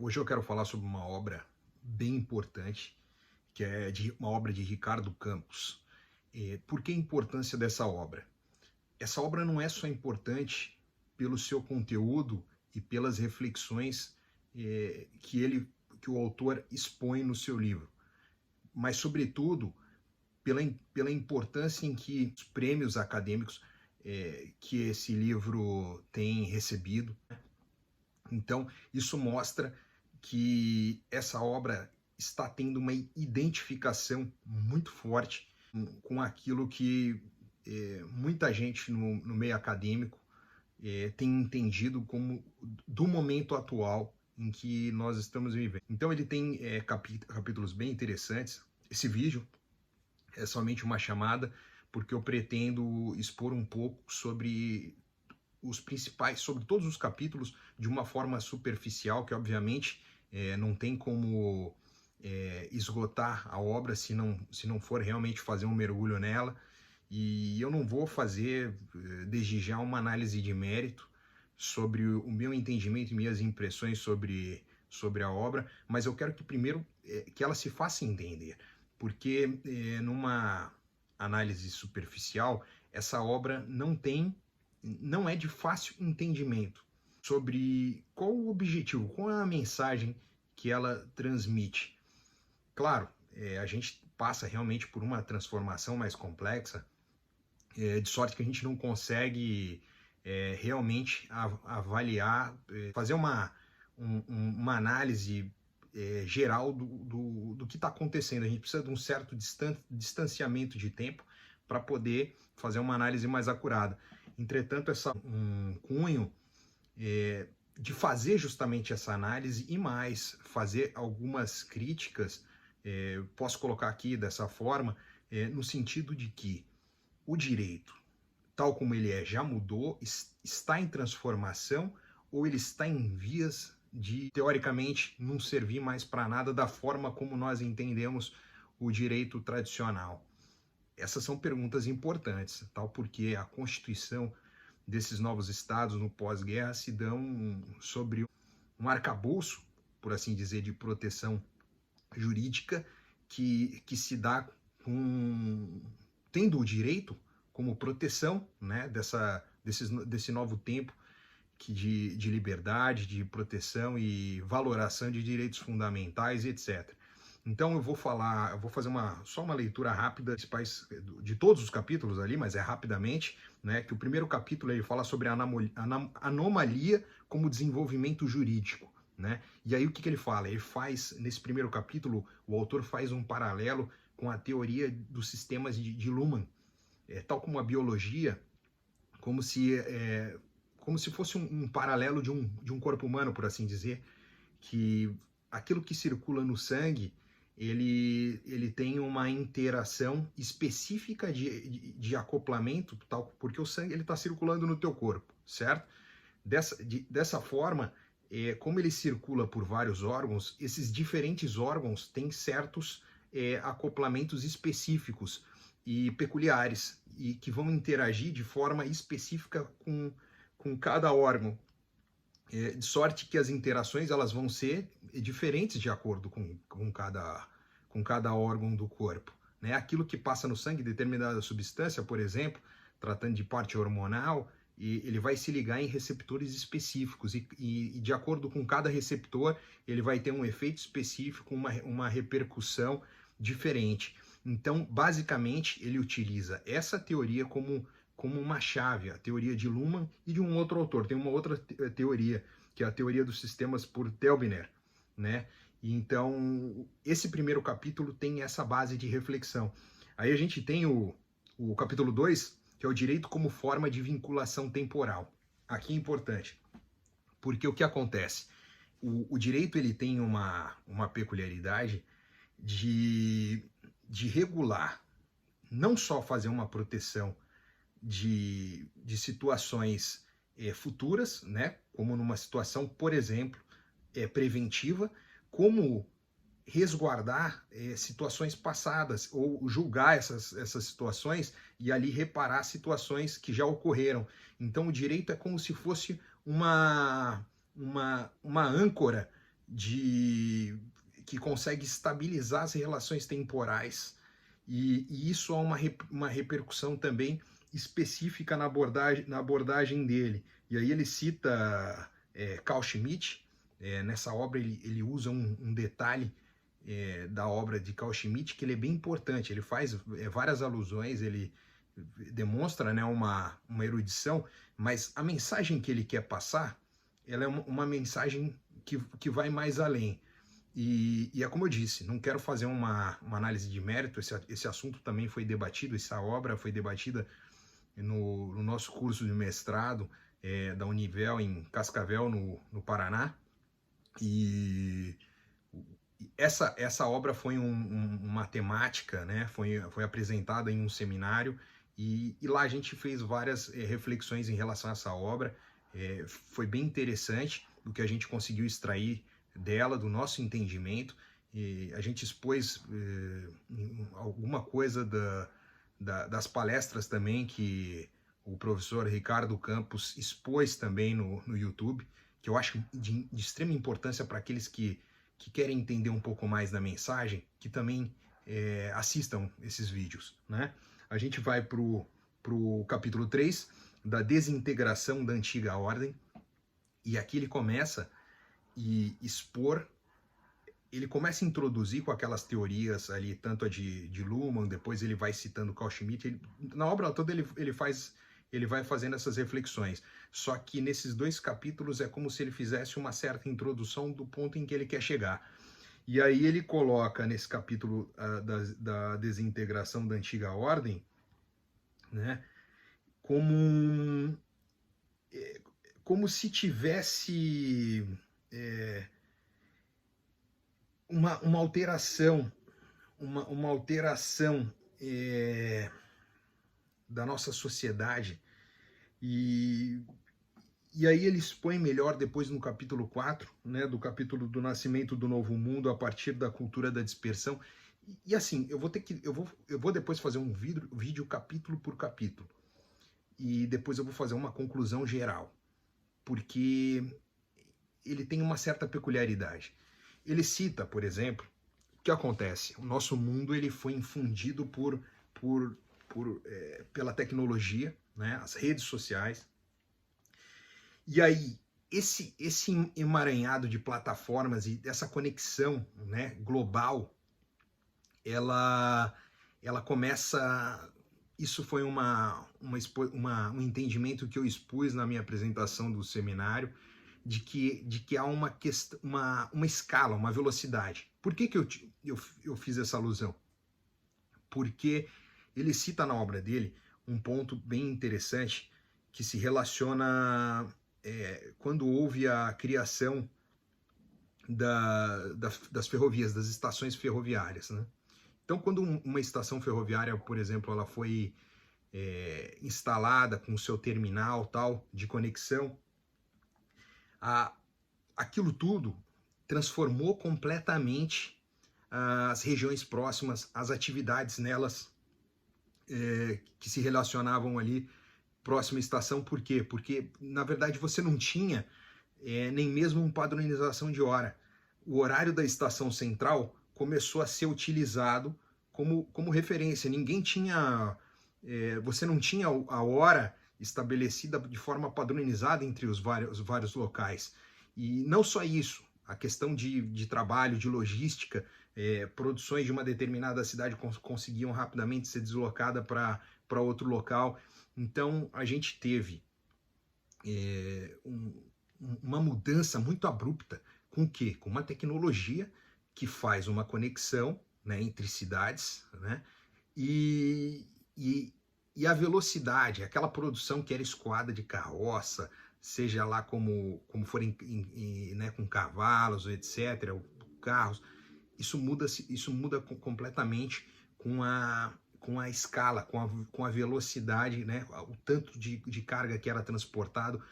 Hoje eu quero falar sobre uma obra bem importante, que é uma obra de Ricardo Campos. Por que a importância dessa obra? Essa obra não é só importante pelo seu conteúdo e pelas reflexões que o autor expõe no seu livro, mas, sobretudo, pela importância em que os prêmios acadêmicos que esse livro tem recebido. Então, isso mostra que essa obra está tendo uma identificação muito forte com aquilo que muita gente no meio acadêmico tem entendido como do momento atual em que nós estamos vivendo. Então, ele tem capítulos bem interessantes. Esse vídeo é somente uma chamada, porque eu pretendo expor um pouco sobre os principais, sobre todos os capítulos, de uma forma superficial, que obviamente não tem como esgotar a obra se não for realmente fazer um mergulho nela. E eu não vou fazer desde já uma análise de mérito sobre o meu entendimento e minhas impressões sobre a obra, mas eu quero que primeiro que ela se faça entender, porque numa análise superficial, essa obra não é de fácil entendimento sobre qual o objetivo, qual é a mensagem que ela transmite. Claro, a gente passa realmente por uma transformação mais complexa, de sorte que a gente não consegue realmente avaliar, fazer uma análise geral do que está acontecendo. A gente precisa de um certo distanciamento de tempo para poder fazer uma análise mais acurada. Entretanto, um cunho de fazer justamente essa análise e mais, fazer algumas críticas, posso colocar aqui dessa forma, no sentido de que o direito, tal como ele já mudou, está em transformação, ou ele está em vias de, teoricamente, não servir mais para nada da forma como nós entendemos o direito tradicional. Essas são perguntas importantes, tal porque a Constituição desses novos estados no pós-guerra se dão sobre um arcabouço, por assim dizer, de proteção jurídica que se dá tendo o direito como proteção, né, desse novo tempo de liberdade, de proteção e valoração de direitos fundamentais, etc. Então eu vou fazer só uma leitura rápida de todos os capítulos ali, mas rapidamente, né, que o primeiro capítulo ele fala sobre a anomalia como desenvolvimento jurídico, né? E aí o que ele fala? Nesse primeiro capítulo, o autor faz um paralelo com a teoria dos sistemas de Luhmann, tal como a biologia, como se fosse um paralelo de um corpo humano, por assim dizer, que aquilo que circula no sangue ele tem uma interação específica de acoplamento, tal, porque o sangue está circulando no teu corpo, certo? Dessa forma, como ele circula por vários órgãos, esses diferentes órgãos têm certos acoplamentos específicos e peculiares, e que vão interagir de forma específica com cada órgão. De sorte que as interações elas vão ser diferentes de acordo com cada órgão do corpo, né? Aquilo que passa no sangue, determinada substância, por exemplo, tratando de parte hormonal, ele vai se ligar em receptores específicos e de acordo com cada receptor, ele vai ter um efeito específico, uma repercussão diferente. Então, basicamente, ele utiliza essa teoria como uma chave, a teoria de Luhmann e de um outro autor. Tem uma outra teoria, que é a teoria dos sistemas por Theilbner, né? E então, esse primeiro capítulo tem essa base de reflexão. Aí a gente tem o capítulo 2, que é o direito como forma de vinculação temporal. Aqui é importante, porque o que acontece? O direito ele tem uma peculiaridade de regular, não só fazer uma proteção de situações futuras, né, como numa situação, por exemplo, preventiva, como resguardar situações passadas ou julgar essas situações e ali reparar situações que já ocorreram. Então o direito é como se fosse uma âncora que consegue estabilizar as relações temporais, e isso há uma repercussão também específica na abordagem dele. E aí ele cita Carl Schmitt. Nessa obra ele usa um detalhe da obra de Carl Schmitt que ele é bem importante. Ele faz várias alusões, ele demonstra, né, uma erudição, mas a mensagem que ele quer passar, ela é uma mensagem que vai mais além. E é como eu disse, não quero fazer uma análise de mérito, esse assunto também foi debatido, essa obra foi debatida no nosso curso de mestrado da Univel em Cascavel, no Paraná, e essa obra foi uma temática, né? Foi apresentada em um seminário, e lá a gente fez várias reflexões em relação a essa obra. Foi bem interessante o que a gente conseguiu extrair dela, do nosso entendimento, e a gente expôs alguma coisa das palestras também que o professor Ricardo Campos expôs também no YouTube, que eu acho de extrema importância para aqueles que querem entender um pouco mais da mensagem, que também assistam esses vídeos, né? A gente vai para o capítulo 3, da desintegração da antiga ordem, e aqui ele começa ele começa a introduzir com aquelas teorias ali, tanto a de Luhmann, depois ele vai citando Carl Schmitt, na obra toda ele vai fazendo essas reflexões, só que nesses 2 capítulos é como se ele fizesse uma certa introdução do ponto em que ele quer chegar. E aí ele coloca nesse capítulo da desintegração da antiga ordem, né, como se tivesse uma alteração, uma alteração da nossa sociedade. E aí ele expõe melhor depois no capítulo 4, né, do capítulo do nascimento do novo mundo a partir da cultura da dispersão. E assim, eu vou depois fazer um vídeo capítulo por capítulo. E depois eu vou fazer uma conclusão geral, porque ele tem uma certa peculiaridade. Ele cita, por exemplo, o que acontece? O nosso mundo ele foi infundido pela tecnologia, né, as redes sociais. E aí, esse emaranhado de plataformas e essa conexão, né, global, ela começa... Isso foi um entendimento que eu expus na minha apresentação do seminário, de que há uma escala, uma velocidade. Por que eu fiz essa alusão? Porque ele cita na obra dele um ponto bem interessante que se relaciona quando houve a criação das ferrovias, das estações ferroviárias, né? Então, quando uma estação ferroviária, por exemplo, ela foi instalada com o seu terminal tal de conexão, aquilo tudo transformou completamente as regiões próximas, as atividades nelas que se relacionavam ali próxima à estação. Por quê? Porque, na verdade, você não tinha nem mesmo uma padronização de hora. O horário da estação central começou a ser utilizado como referência. Ninguém tinha... você não tinha a hora estabelecida de forma padronizada entre os vários locais. E não só isso, a questão de trabalho, de logística, produções de uma determinada cidade conseguiam rapidamente ser deslocada para outro local. Então, a gente teve uma mudança muito abrupta. Com o quê? Com uma tecnologia que faz uma conexão, né, entre cidades, né, e a velocidade, aquela produção que era escoada de carroça, seja lá como for né, com cavalos, etc., carros, isso muda completamente com a escala, com a velocidade, né, o tanto de carga que era transportado,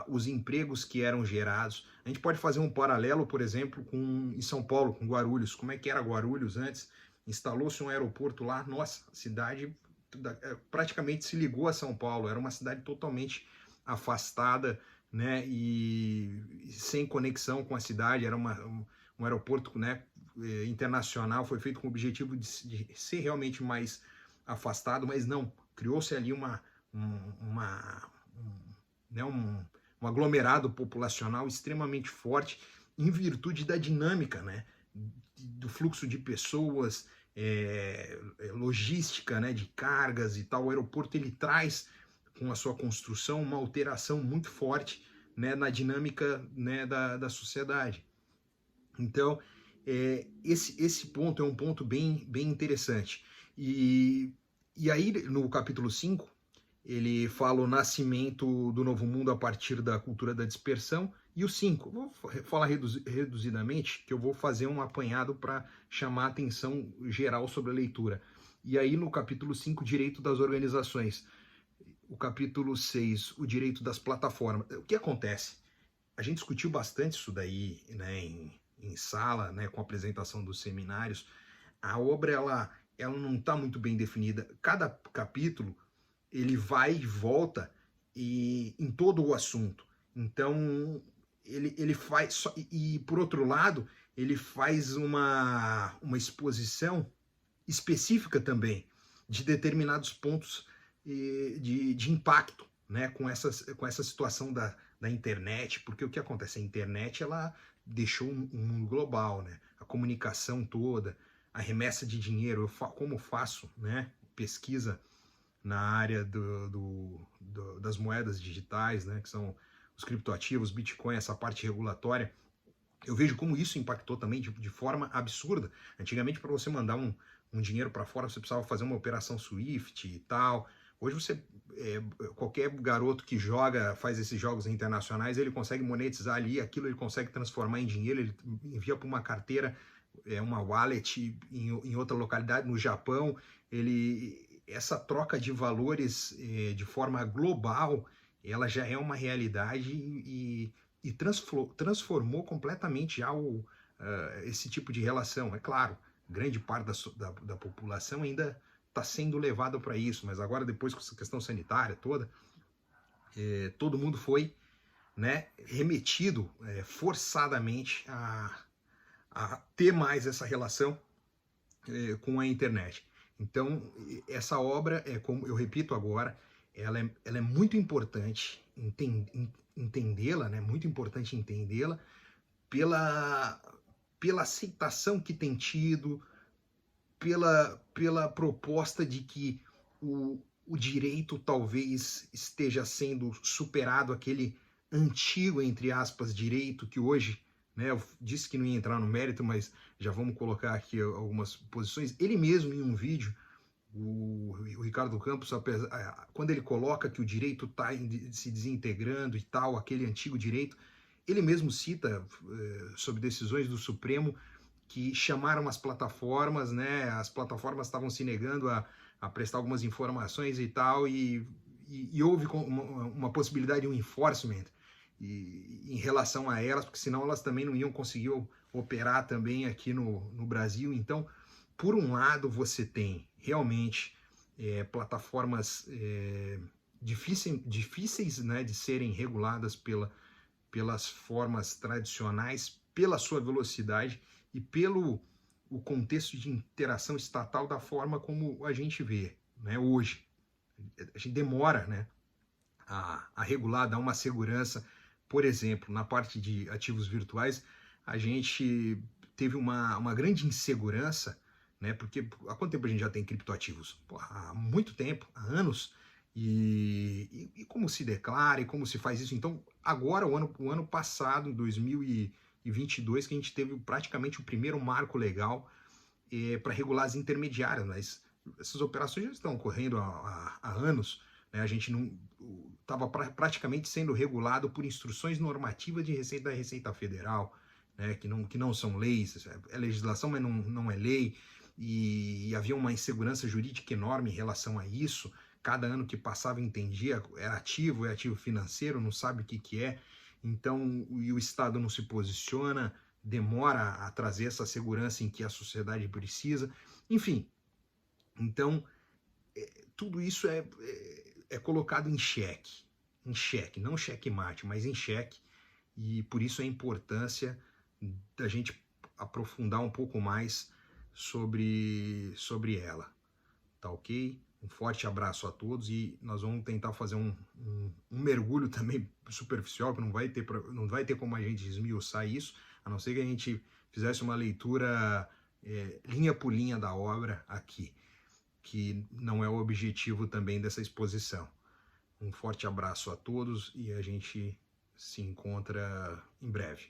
os empregos que eram gerados. A gente pode fazer um paralelo, por exemplo, em São Paulo, com Guarulhos. Como é que era Guarulhos antes? Instalou-se um aeroporto lá, nossa, a cidade praticamente se ligou a São Paulo, era uma cidade totalmente afastada, né, e sem conexão com a cidade, era um aeroporto, né, internacional, foi feito com o objetivo de ser realmente mais afastado, mas não, criou-se ali né, um aglomerado populacional extremamente forte em virtude da dinâmica, né, do fluxo de pessoas, logística, né, de cargas e tal. O aeroporto ele traz com a sua construção uma alteração muito forte, né, na dinâmica, né, da sociedade. Então, esse ponto é um ponto bem interessante. E aí, no capítulo 5, ele fala o nascimento do novo mundo a partir da cultura da dispersão. E o 5, vou falar reduzidamente, que eu vou fazer um apanhado para chamar a atenção geral sobre a leitura. E aí, no capítulo 5, direito das organizações. O capítulo 6, o direito das plataformas. O que acontece? A gente discutiu bastante isso daí, né, em sala, né, com a apresentação dos seminários. A obra ela não está muito bem definida. Cada capítulo ele vai e volta em todo o assunto. Então ele faz e por outro lado ele faz uma exposição específica também de determinados pontos de impacto, né, com essa situação da internet, porque o que acontece? A internet ela deixou um mundo global, né? A comunicação toda, a remessa de dinheiro, como faço, né, pesquisa na área das moedas digitais, né, que são os criptoativos, Bitcoin, essa parte regulatória, eu vejo como isso impactou também de forma absurda. Antigamente, para você mandar um dinheiro para fora, você precisava fazer uma operação SWIFT e tal. Hoje você, qualquer garoto que faz esses jogos internacionais, ele consegue monetizar ali, aquilo ele consegue transformar em dinheiro, ele envia para uma carteira, uma wallet em outra localidade, no Japão. Essa troca de valores de forma global, ela já é uma realidade e transformou completamente já esse tipo de relação. É claro, grande parte da população ainda está sendo levada para isso, mas agora, depois com essa questão sanitária toda, todo mundo foi, né, remetido forçadamente a ter mais essa relação com a internet. Então, essa obra, como eu repito agora, ela é muito importante entendê-la, né? Muito importante entendê-la pela aceitação que tem tido, pela proposta de que o direito talvez esteja sendo superado, aquele antigo, entre aspas, direito que hoje, né, eu disse que não ia entrar no mérito, mas já vamos colocar aqui algumas posições. Ele mesmo, em um vídeo, o Ricardo Campos, quando ele coloca que o direito está se desintegrando e tal, aquele antigo direito, ele mesmo cita sobre decisões do Supremo que chamaram as plataformas, né? As plataformas estavam se negando a prestar algumas informações e tal, e houve uma possibilidade de um enforcement em relação a elas, porque senão elas também não iam conseguir operar também aqui no Brasil. Então, por um lado, você tem realmente plataformas difíceis, né, de serem reguladas pelas formas tradicionais, pela sua velocidade e pelo o contexto de interação estatal da forma como a gente vê, né, hoje. A gente demora, né, a regular, dar uma segurança. Por exemplo, na parte de ativos virtuais, a gente teve uma grande insegurança, né, porque há quanto tempo a gente já tem criptoativos? Pô, há muito tempo, há anos. E como se declara e como se faz isso? Então, agora, o ano passado, em 2022, que a gente teve praticamente o primeiro marco legal para regular as intermediárias, mas essas operações já estão ocorrendo há anos, né? A gente não estava praticamente sendo regulado por instruções normativas da Receita Federal, né? Que não são leis, é legislação, mas não é lei, e havia uma insegurança jurídica enorme em relação a isso. Cada ano que passava entendia, é ativo financeiro, não sabe o que é. Então, o Estado não se posiciona, demora a trazer essa segurança em que a sociedade precisa. Enfim, então, tudo isso é colocado em xeque. em xeque, não xeque-mate, mas em xeque, e por isso a importância da gente aprofundar um pouco mais sobre ela, tá ok? Um forte abraço a todos e nós vamos tentar fazer um mergulho também superficial, que não vai ter como a gente esmiuçar isso, a não ser que a gente fizesse uma leitura linha por linha da obra aqui, que não é o objetivo também dessa exposição. Um forte abraço a todos e a gente se encontra em breve.